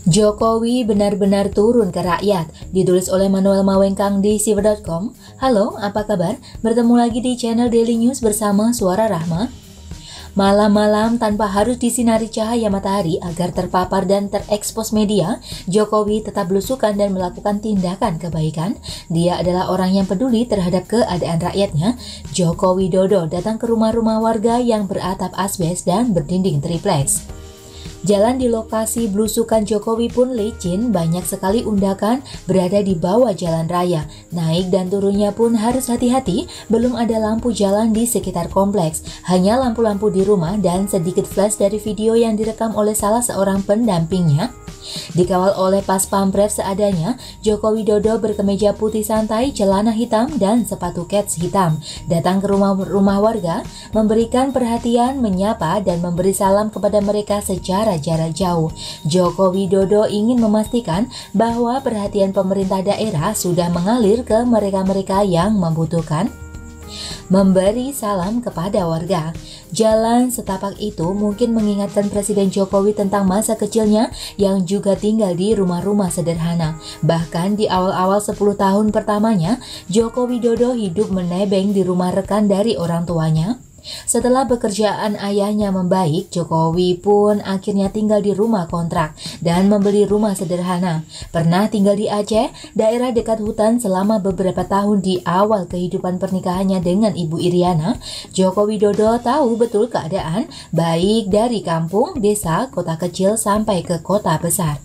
Jokowi benar-benar turun ke rakyat, ditulis oleh Manuel Mawengkang di siver.com. Halo, apa kabar? Bertemu lagi di channel Daily News bersama Suara Rahma. Malam-malam tanpa harus disinari cahaya matahari agar terpapar dan terekspos media, Jokowi tetap belusukan dan melakukan tindakan kebaikan. Dia adalah orang yang peduli terhadap keadaan rakyatnya. Joko Widodo datang ke rumah-rumah warga yang beratap asbes dan berdinding triplex. Jalan di lokasi belusukan Jokowi pun licin, banyak sekali undakan berada di bawah jalan raya. Naik dan turunnya pun harus hati-hati, belum ada lampu jalan di sekitar kompleks. Hanya lampu-lampu di rumah dan sedikit flash dari video yang direkam oleh salah seorang pendampingnya. Dikawal oleh Pas Pampres seadanya, Joko Widodo berkemeja putih santai, celana hitam, dan sepatu kets hitam. Datang ke rumah warga, memberikan perhatian, menyapa, dan memberi salam kepada mereka secara jarak jauh. Joko Widodo ingin memastikan bahwa perhatian pemerintah daerah sudah mengalir ke mereka-mereka yang membutuhkan. Memberi salam kepada warga. Jalan setapak itu mungkin mengingatkan Presiden Jokowi tentang masa kecilnya yang juga tinggal di rumah-rumah sederhana. Bahkan di awal-awal 10 tahun pertamanya, Joko Widodo hidup menebeng di rumah rekan dari orang tuanya. Setelah pekerjaan ayahnya membaik, Jokowi pun akhirnya tinggal di rumah kontrak dan membeli rumah sederhana. Pernah tinggal di Aceh, daerah dekat hutan selama beberapa tahun di awal kehidupan pernikahannya dengan Ibu Iriana. Joko Widodo tahu betul keadaan, baik dari kampung, desa, kota kecil sampai ke kota besar.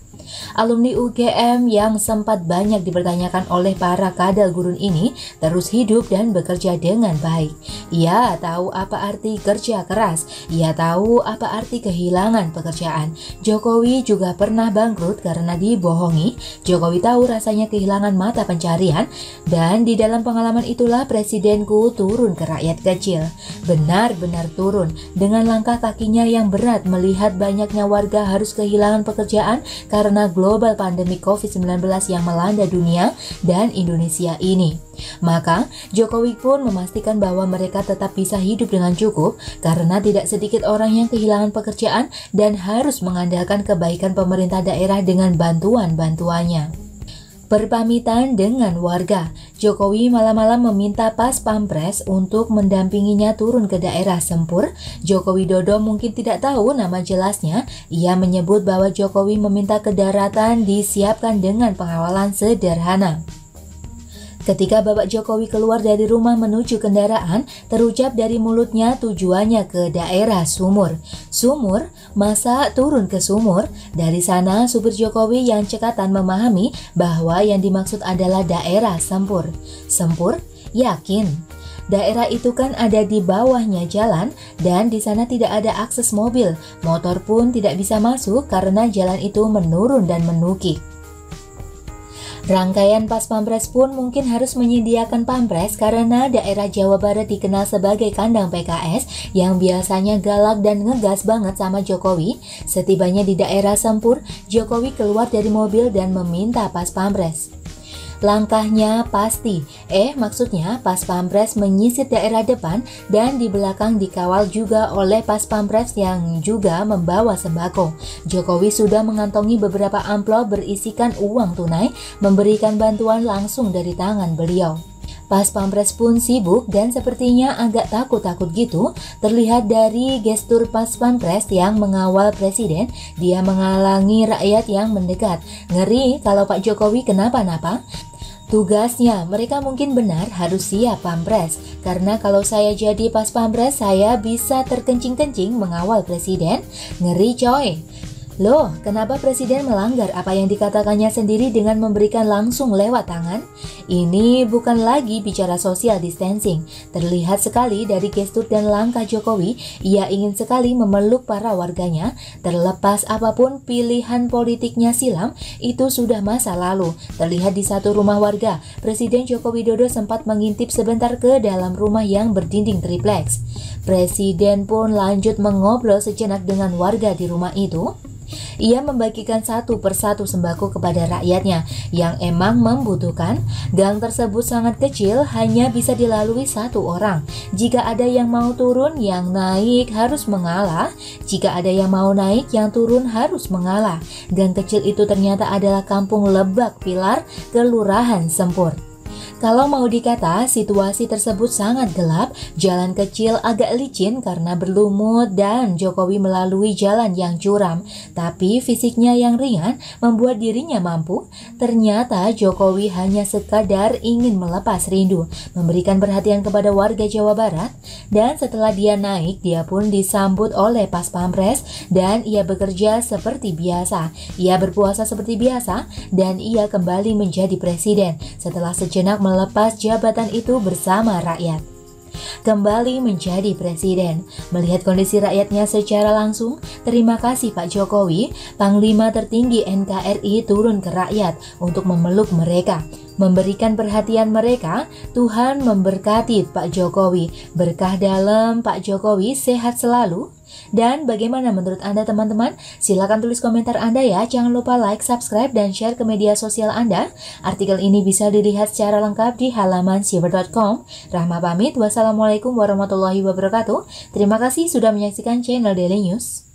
Alumni UGM yang sempat banyak dipertanyakan oleh para kadal gurun ini terus hidup dan bekerja dengan baik. Ia tahu apa arti kerja keras, ia tahu apa arti kehilangan pekerjaan. Jokowi juga pernah bangkrut karena dibohongi. Jokowi tahu rasanya kehilangan mata pencarian, dan di dalam pengalaman itulah presidenku turun ke rakyat kecil. Benar-benar turun dengan langkah kakinya yang berat melihat banyaknya warga harus kehilangan pekerjaan karena global pandemi COVID-19 yang melanda dunia dan Indonesia ini. Maka, Jokowi pun memastikan bahwa mereka tetap bisa hidup dengan cukup karena tidak sedikit orang yang kehilangan pekerjaan dan harus mengandalkan kebaikan pemerintah daerah dengan bantuan-bantuannya. Berpamitan dengan warga, Jokowi malam-malam meminta Pas Pampres untuk mendampinginya turun ke daerah Sempur. Joko Widodo mungkin tidak tahu nama jelasnya. Ia menyebut bahwa Jokowi meminta ke daratan disiapkan dengan pengawalan sederhana. Ketika Bapak Jokowi keluar dari rumah menuju kendaraan, terucap dari mulutnya tujuannya ke daerah Sumur. Sumur? Masa turun ke Sumur? Dari sana, supir Jokowi yang cekatan memahami bahwa yang dimaksud adalah daerah Sempur. Sempur? Yakin? Daerah itu kan ada di bawahnya jalan dan di sana tidak ada akses mobil. Motor pun tidak bisa masuk karena jalan itu menurun dan menukik. Rangkaian Pas Pampres pun mungkin harus menyediakan pampres karena daerah Jawa Barat dikenal sebagai kandang PKS yang biasanya galak dan ngegas banget sama Jokowi. Setibanya di daerah Sempur, Jokowi keluar dari mobil dan meminta Pas Pampres. Langkahnya pasti, maksudnya Pas Pampres menyisir daerah depan dan di belakang dikawal juga oleh Pas Pampres yang juga membawa sembako. Jokowi sudah mengantongi beberapa amplop berisikan uang tunai, memberikan bantuan langsung dari tangan beliau. Pas Pampres pun sibuk dan sepertinya agak takut-takut gitu. Terlihat dari gestur Pas Pampres yang mengawal presiden, dia menghalangi rakyat yang mendekat. Ngeri kalau Pak Jokowi kenapa-napa. Tugasnya, mereka mungkin benar harus siap Pampres. Karena kalau saya jadi Pas Pampres, saya bisa terkencing-kencing mengawal presiden. Ngeri coy. Loh, kenapa presiden melanggar apa yang dikatakannya sendiri dengan memberikan langsung lewat tangan? Ini bukan lagi bicara social distancing. Terlihat sekali dari gestur dan langkah Jokowi, ia ingin sekali memeluk para warganya. Terlepas apapun pilihan politiknya silam, itu sudah masa lalu. Terlihat di satu rumah warga, Presiden Joko Widodo sempat mengintip sebentar ke dalam rumah yang berdinding triplex. Presiden pun lanjut mengobrol sejenak dengan warga di rumah itu. Ia membagikan satu persatu sembako kepada rakyatnya yang emang membutuhkan. Gang tersebut sangat kecil, hanya bisa dilalui satu orang. Jika ada yang mau turun, yang naik harus mengalah. Jika ada yang mau naik, yang turun harus mengalah. Gang kecil itu ternyata adalah Kampung Lebak Pilar, Kelurahan Sempur. Kalau mau dikata, situasi tersebut sangat gelap, jalan kecil agak licin karena berlumut dan Jokowi melalui jalan yang curam. Tapi fisiknya yang ringan membuat dirinya mampu. Ternyata Jokowi hanya sekadar ingin melepas rindu, memberikan perhatian kepada warga Jawa Barat. Dan setelah dia naik, dia pun disambut oleh Pas Pampres dan ia bekerja seperti biasa. Ia berpuasa seperti biasa dan ia kembali menjadi presiden setelah sejenak melepas jabatan itu bersama rakyat. Kembali menjadi presiden, melihat kondisi rakyatnya secara langsung. Terima kasih Pak Jokowi, Panglima tertinggi NKRI turun ke rakyat untuk memeluk mereka, memberikan perhatian mereka. Tuhan memberkati Pak Jokowi, berkah dalam Pak Jokowi, sehat selalu. Dan bagaimana menurut Anda teman-teman? Silahkan tulis komentar Anda ya. Jangan lupa like, subscribe, dan share ke media sosial Anda. Artikel ini bisa dilihat secara lengkap di halaman siber.com. Rahma pamit. Wassalamualaikum warahmatullahi wabarakatuh. Terima kasih sudah menyaksikan channel Daily News.